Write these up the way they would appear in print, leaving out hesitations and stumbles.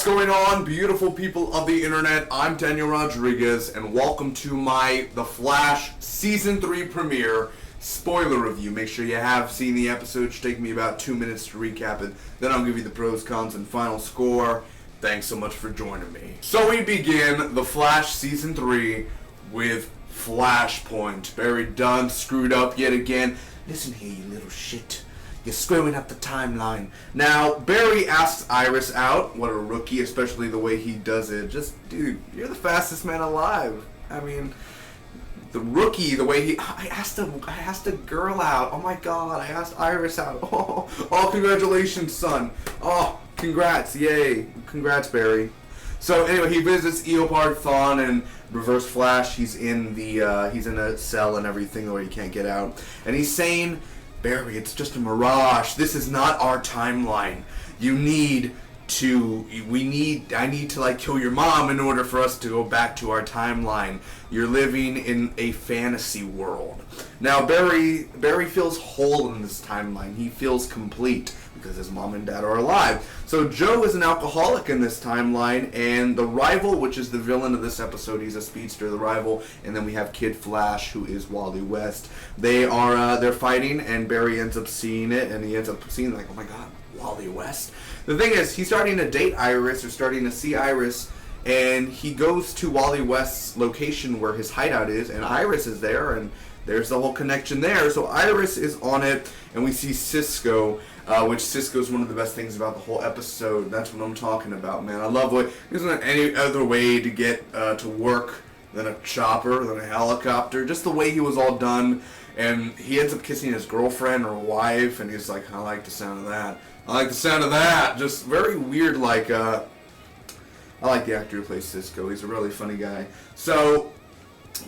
What's going on, beautiful people of the internet? I'm Daniel Rodriguez, and welcome to The Flash Season 3 premiere spoiler review. Make sure you have seen the episode. It should take me about 2 minutes to recap it. Then I'll give you the pros, cons, and final score. Thanks so much for joining me. So we begin The Flash Season 3 with Flashpoint. Barry Dunn screwed up yet again. Listen here, you little shit. You're screwing up the timeline. Now, Barry asks Iris out. What a rookie, especially the way he does it. Just, dude, you're the fastest man alive. I mean, the rookie, the way I asked a girl out. Oh my god, I asked Iris out. Oh, congratulations, son. Oh, congrats, yay. Congrats, Barry. So anyway, he visits Eobard Thawne and Reverse Flash. He's in a cell and everything where he can't get out. And he's saying, Barry, it's just a mirage. This is not our timeline. I need to like kill your mom in order for us to go back to our timeline. You're living in a fantasy world. Now Barry feels whole in this timeline. He feels complete because his mom and dad are alive. So Joe is an alcoholic in this timeline, and the rival, which is the villain of this episode, he's a speedster, the rival, and then we have Kid Flash, who is Wally West. They're fighting, and Barry ends up seeing it, and he ends up seeing like, oh my god, Wally West. The thing is, he's starting to date Iris, or starting to see Iris, and he goes to Wally West's location where his hideout is, and Iris is there, and there's the whole connection there. So Iris is on it, and we see Cisco, which Cisco's one of the best things about the whole episode. That's what I'm talking about, man. I love what, there's not any other way to get to work than a chopper, than a helicopter. Just the way he was all done, and he ends up kissing his girlfriend or wife, and he's like, I like the sound of that. I like the sound of that. Just very weird, like, I like the actor who plays Cisco. He's a really funny guy. So,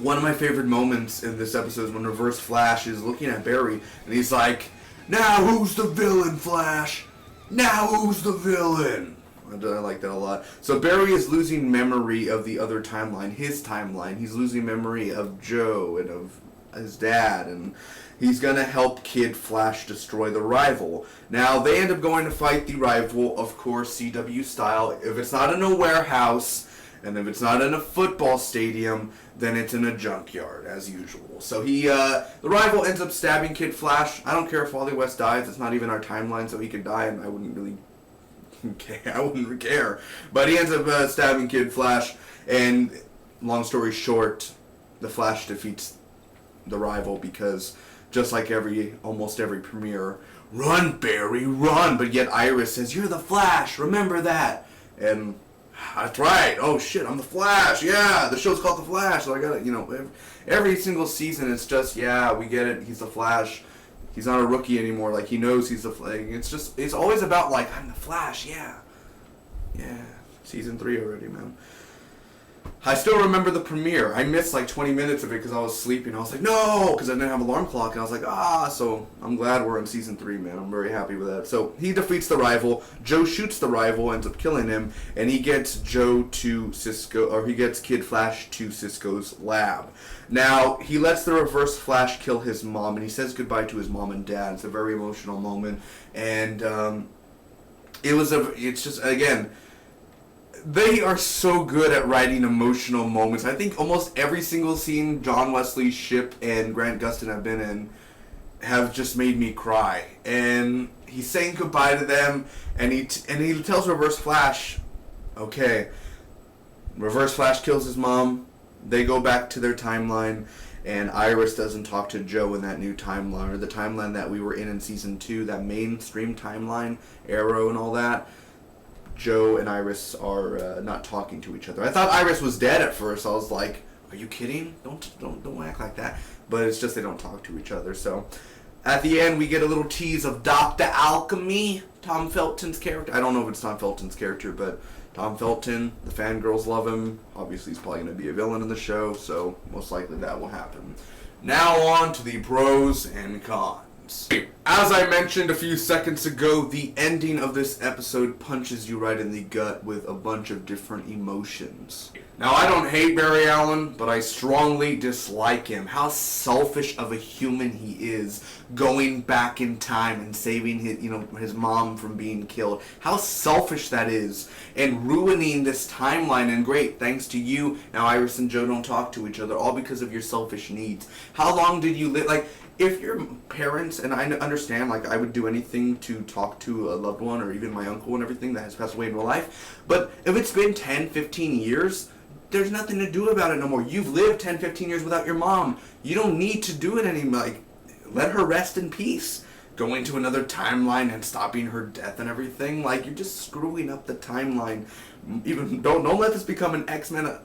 one of my favorite moments in this episode is when Reverse Flash is looking at Barry, and he's like, now who's the villain, Flash? Now who's the villain? I like that a lot. So Barry is losing memory of the other timeline, his timeline. He's losing memory of Joe and of his dad, and he's going to help Kid Flash destroy the rival. Now, they end up going to fight the rival, of course, CW style. If it's not in a warehouse, and if it's not in a football stadium, then it's in a junkyard, as usual. So the rival ends up stabbing Kid Flash. I don't care if Wally West dies. It's not even our timeline, so he could die, and I wouldn't really care. I wouldn't care. But he ends up stabbing Kid Flash, and long story short, the Flash defeats the rival because, just like almost every premiere, run, Barry, run! But yet Iris says, you're the Flash, remember that! And that's right. Oh shit, I'm the Flash. Yeah, the show's called The Flash. So I got it. Every single season, it's just, yeah, we get it. He's the Flash. He's not a rookie anymore. Like, he knows he's the Flash. It's always about like, I'm the Flash. Yeah, season 3 already, man. I still remember the premiere. I missed like 20 minutes of it because I was sleeping. I was like, no, because I didn't have an alarm clock. And I was like, so I'm glad we're in season 3, man. I'm very happy with that. So he defeats the rival. Joe shoots the rival, ends up killing him, and he gets he gets Kid Flash to Cisco's lab. Now, he lets the Reverse Flash kill his mom, and he says goodbye to his mom and dad. It's a very emotional moment, and it's just, again, they are so good at writing emotional moments. I think almost every single scene John Wesley Shipp and Grant Gustin have been in have just made me cry. And he's saying goodbye to them, and he tells Reverse Flash, okay, Reverse Flash kills his mom, they go back to their timeline, and Iris doesn't talk to Joe in that new timeline, or the timeline that we were in season 2, that mainstream timeline, Arrow and all that. Joe and Iris are not talking to each other. I thought Iris was dead at first. I was like, are you kidding? Don't act like that. But it's just they don't talk to each other. So at the end, we get a little tease of Dr. Alchemy, Tom Felton's character. I don't know if it's Tom Felton's character, but Tom Felton, the fangirls love him. Obviously, he's probably going to be a villain in the show, so most likely that will happen. Now on to the pros and cons. timelines. As I mentioned a few seconds ago, the ending of this episode punches you right in the gut with a bunch of different emotions. Now, I don't hate Barry Allen, but I strongly dislike him. How selfish of a human he is, going back in time and saving his mom from being killed. How selfish that is, and ruining this timeline. And great, thanks to you, now Iris and Joe don't talk to each other, all because of your selfish needs. How long did you live? Like, if your parents, and I understand, like, I would do anything to talk to a loved one, or even my uncle and everything that has passed away in real life, but if it's been 10, 15 years, there's nothing to do about it no more. You've lived 10, 15 years without your mom. You don't need to do it anymore. Like, let her rest in peace. Going to another timeline and stopping her death and everything, like, you're just screwing up the timeline. Even don't let this become an X-Men,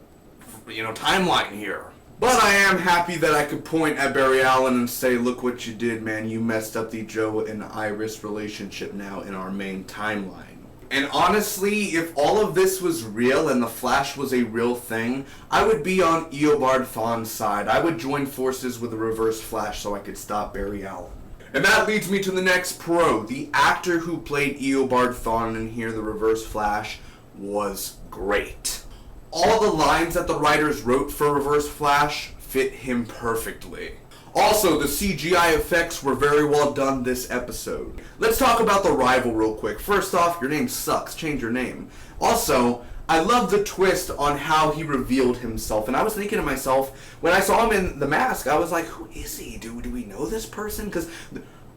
timeline here. But I am happy that I could point at Barry Allen and say, look what you did, man. You messed up the Joe and Iris relationship now in our main timeline. And honestly, if all of this was real and the Flash was a real thing, I would be on Eobard Thawne's side. I would join forces with the Reverse Flash so I could stop Barry Allen. And that leads me to the next pro. The actor who played Eobard Thawne in here, the Reverse Flash, was great. All the lines that the writers wrote for Reverse Flash fit him perfectly. Also, the CGI effects were very well done this episode. Let's talk about the rival real quick. First off, your name sucks. Change your name. Also, I love the twist on how he revealed himself. And I was thinking to myself, when I saw him in the mask, I was like, who is he? Do we know this person? Because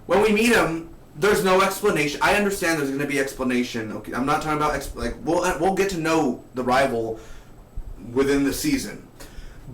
when we meet him, there's no explanation. I understand there's going to be explanation. Okay, I'm not talking about, we'll get to know the rival within the season.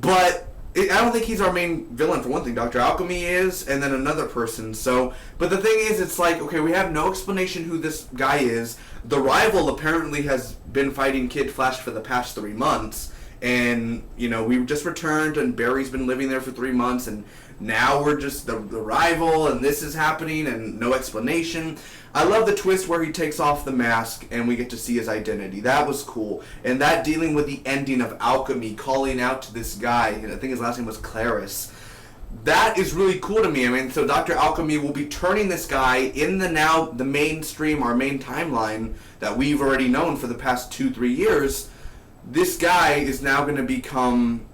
But I don't think he's our main villain, for one thing. Dr. Alchemy is, and then another person. So, but the thing is, it's like, okay, we have no explanation who this guy is. The rival apparently has been fighting Kid Flash for the past 3 months. And, we just returned, and Barry's been living there for 3 months, and now we're just the rival, and this is happening, and no explanation. I love the twist where he takes off the mask, and we get to see his identity. That was cool. And that dealing with the ending of Alchemy, calling out to this guy, and I think his last name was Claris. That is really cool to me. I mean, so Dr. Alchemy will be turning this guy in the mainstream, our main timeline, that we've already known for the past 2-3 years. This guy is now going to become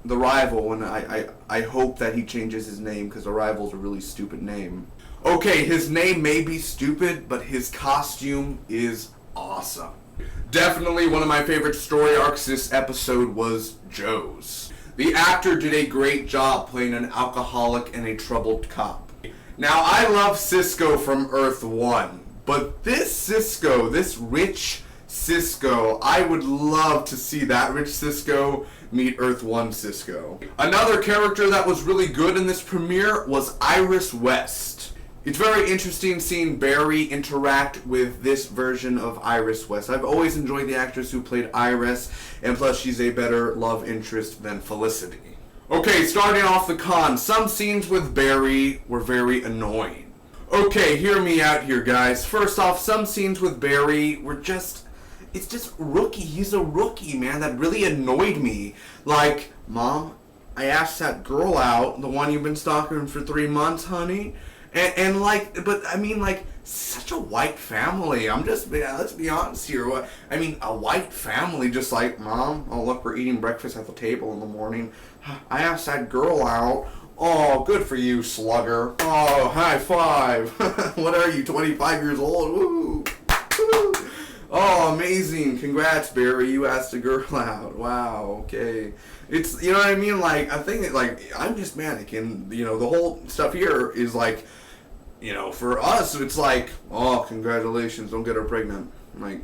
the rival, and I hope that he changes his name, because the rival's a really stupid name. Okay, his name may be stupid, but his costume is awesome. Definitely one of my favorite story arcs this episode was Joe's. The actor did a great job playing an alcoholic and a troubled cop. Now, I love Cisco from Earth 1, but this Cisco, this rich Cisco, I would love to see that rich Cisco meet Earth 1 Cisco. Another character that was really good in this premiere was Iris West. It's very interesting seeing Barry interact with this version of Iris West. I've always enjoyed the actress who played Iris, and plus she's a better love interest than Felicity. Okay, starting off the cons, some scenes with Barry were very annoying. Okay, hear me out here, guys. First off, some scenes with Barry were it's just rookie. He's a rookie, man. That really annoyed me. Like, Mom, I asked that girl out, the one you've been stalking for 3 months, honey. And such a white family. Let's be honest here. I mean, a white family just like, Mom, oh look, we're eating breakfast at the table in the morning. I asked that girl out. Oh, good for you, slugger. Oh, high five. What are you, 25 years old? Woo! Woo! Oh, amazing. Congrats, Barry. You asked a girl out. Wow, okay. It's, you know what I mean? Like, I think, I'm just mannequin. The whole stuff here is like, for us, it's like, oh, congratulations, don't get her pregnant. Like,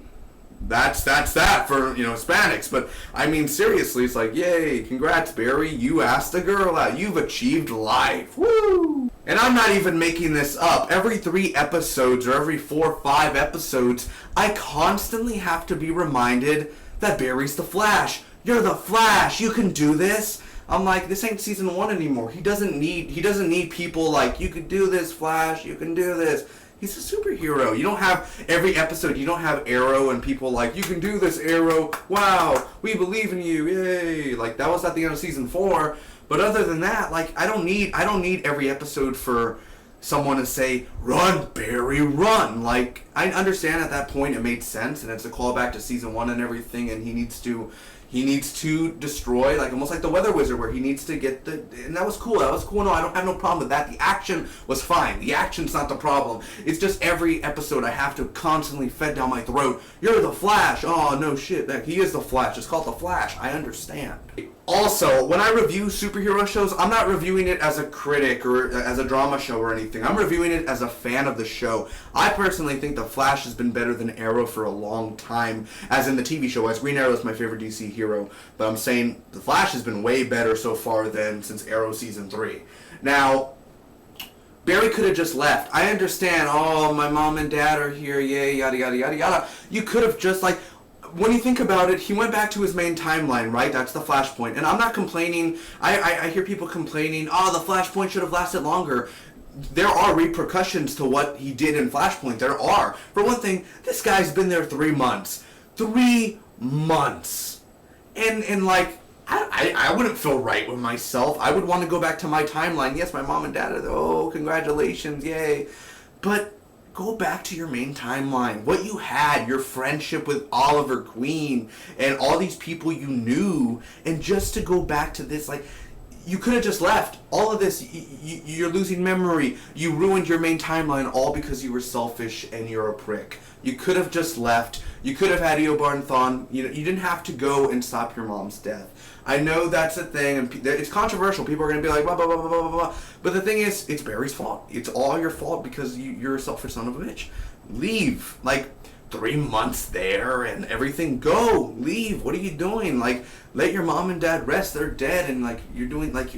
that's that for, Hispanics. But, I mean, seriously, it's like, yay, congrats, Barry. You asked a girl out. You've achieved life. Woo! And I'm not even making this up. Every 3 episodes or every 4 or 5 episodes, I constantly have to be reminded that Barry's the Flash. You're the Flash. You can do this. I'm like, this ain't season 1 anymore. He doesn't need people like, you can do this, Flash. You can do this. He's a superhero. You don't have every episode. You don't have Arrow and people like, you can do this, Arrow. Wow, we believe in you. Yay! Like, that was at the end of season 4. But other than that, like, I don't need every episode for someone to say, "Run, Barry, run." Like, I understand at that point it made sense, and it's a callback to season 1 and everything, and he needs to destroy, like, almost like the Weather Wizard, where he needs to get and that was cool. No, I don't have no problem with that. The action was fine. The action's not the problem. It's just every episode I have to constantly fed down my throat. You're the Flash. Oh, no shit. He is the Flash. It's called the Flash. I understand. Also, when I review superhero shows, I'm not reviewing it as a critic or as a drama show or anything. I'm reviewing it as a fan of the show. I personally think The Flash has been better than Arrow for a long time, as in the TV show. As Green Arrow is my favorite DC hero, but I'm saying The Flash has been way better so far than since Arrow Season 3. Now, Barry could have just left. I understand, oh, my mom and dad are here, yay, yada, yada, yada, yada. You could have just, like, when you think about it, he went back to his main timeline, right? That's the Flashpoint. And I'm not complaining. I hear people complaining, oh, the Flashpoint should have lasted longer. There are repercussions to what he did in Flashpoint. There are. For one thing, this guy's been there 3 months. 3 months. And like, I wouldn't feel right with myself. I would want to go back to my timeline. Yes, my mom and dad are there. Oh, congratulations, yay. But go back to your main timeline. What you had, your friendship with Oliver Queen and all these people you knew, and just to go back to this, like, you could have just left. All of this, you're losing memory. You ruined your main timeline all because you were selfish and you're a prick. You could have just left. You could have had Eobard and Thawne. You didn't have to go and stop your mom's death. I know that's a thing, and it's controversial. People are going to be like, blah, blah, blah, blah, blah, blah. But the thing is, it's Barry's fault. It's all your fault because you're a selfish son of a bitch. Leave. Like, 3 months there and everything. Go. Leave. What are you doing? Like, let your mom and dad rest. They're dead, and, like, you're doing, like,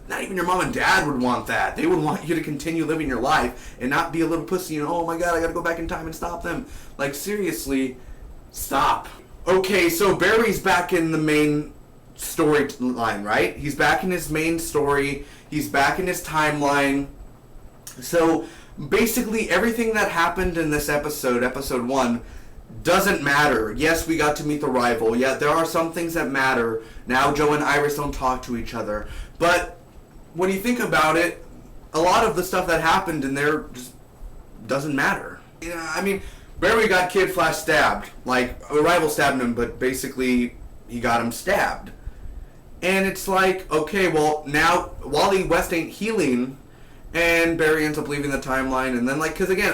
not even your mom and dad would want that. They would want you to continue living your life and not be a little pussy, oh my god, I gotta go back in time and stop them. Like, seriously, stop. Okay, so Barry's back in the main storyline, right? He's back in his main story. He's back in his timeline. So basically everything that happened in this episode 1, doesn't matter. Yes, we got to meet the rival. Yeah, there are some things that matter. Now Joe and Iris don't talk to each other. But when you think about it, a lot of the stuff that happened in there just doesn't matter. Yeah, I mean, Barry got Kid Flash stabbed. Like, a rival stabbed him, but basically he got him stabbed. And it's like, okay, well, now Wally West ain't healing, and Barry ends up leaving the timeline, and then, like, because again,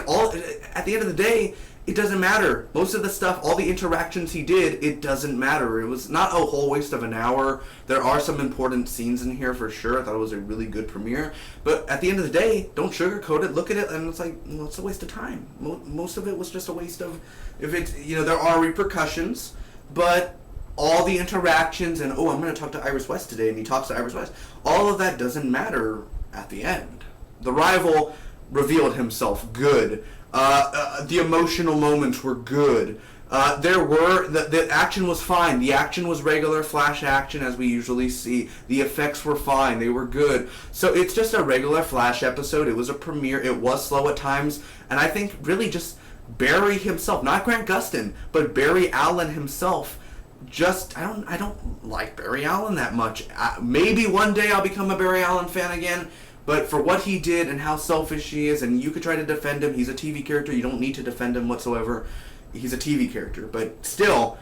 at the end of the day, it doesn't matter. Most of the stuff, all the interactions he did, it doesn't matter. It was not a whole waste of an hour. There are some important scenes in here for sure. I thought it was a really good premiere. But at the end of the day, don't sugarcoat it. Look at it, and it's like, well, it's a waste of time. Most of it was just a waste of, if it's, there are repercussions, but all the interactions and, oh, I'm going to talk to Iris West today, and he talks to Iris West, all of that doesn't matter at the end. The rival revealed himself good. The emotional moments were good. The action was fine. The action was regular Flash action as we usually see. The effects were fine. They were good. So it's just a regular Flash episode. It was a premiere. It was slow at times. And I think really just Barry himself, not Grant Gustin, but Barry Allen himself, I don't like Barry Allen that much. Maybe one day I'll become a Barry Allen fan again. But for what he did and how selfish he is, and you could try to defend him, he's a TV character, you don't need to defend him whatsoever. He's a TV character, but still,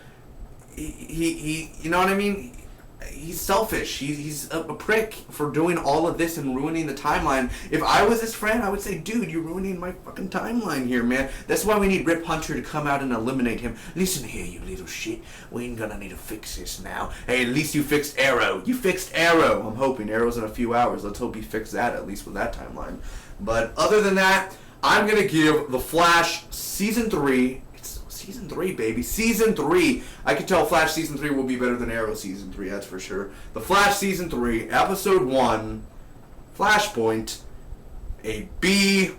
he you know what I mean? He's selfish. He's a prick for doing all of this and ruining the timeline. If I was his friend, I would say, dude, you're ruining my fucking timeline here, man. That's why we need Rip Hunter to come out and eliminate him. Listen here, you little shit. We ain't gonna need to fix this now. Hey, at least you fixed Arrow. You fixed Arrow. I'm hoping Arrow's in a few hours. Let's hope he fixed that, at least with that timeline. But other than that, I'm gonna give The Flash Season 3... Season 3, baby. Season 3. I can tell Flash Season 3 will be better than Arrow Season 3, that's for sure. The Flash Season 3, Episode 1, Flashpoint, a B+.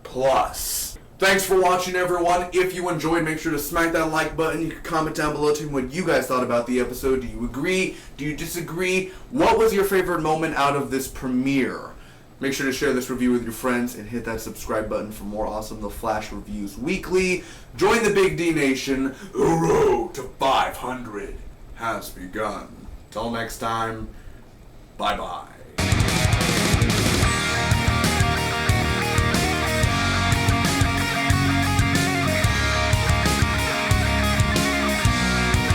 Thanks for watching, everyone. If you enjoyed, make sure to smack that like button. You can comment down below to me what you guys thought about the episode. Do you agree? Do you disagree? What was your favorite moment out of this premiere? Make sure to share this review with your friends and hit that subscribe button for more awesome The Flash reviews weekly. Join the Big D Nation. The road to 500 has begun. Till next time, bye-bye.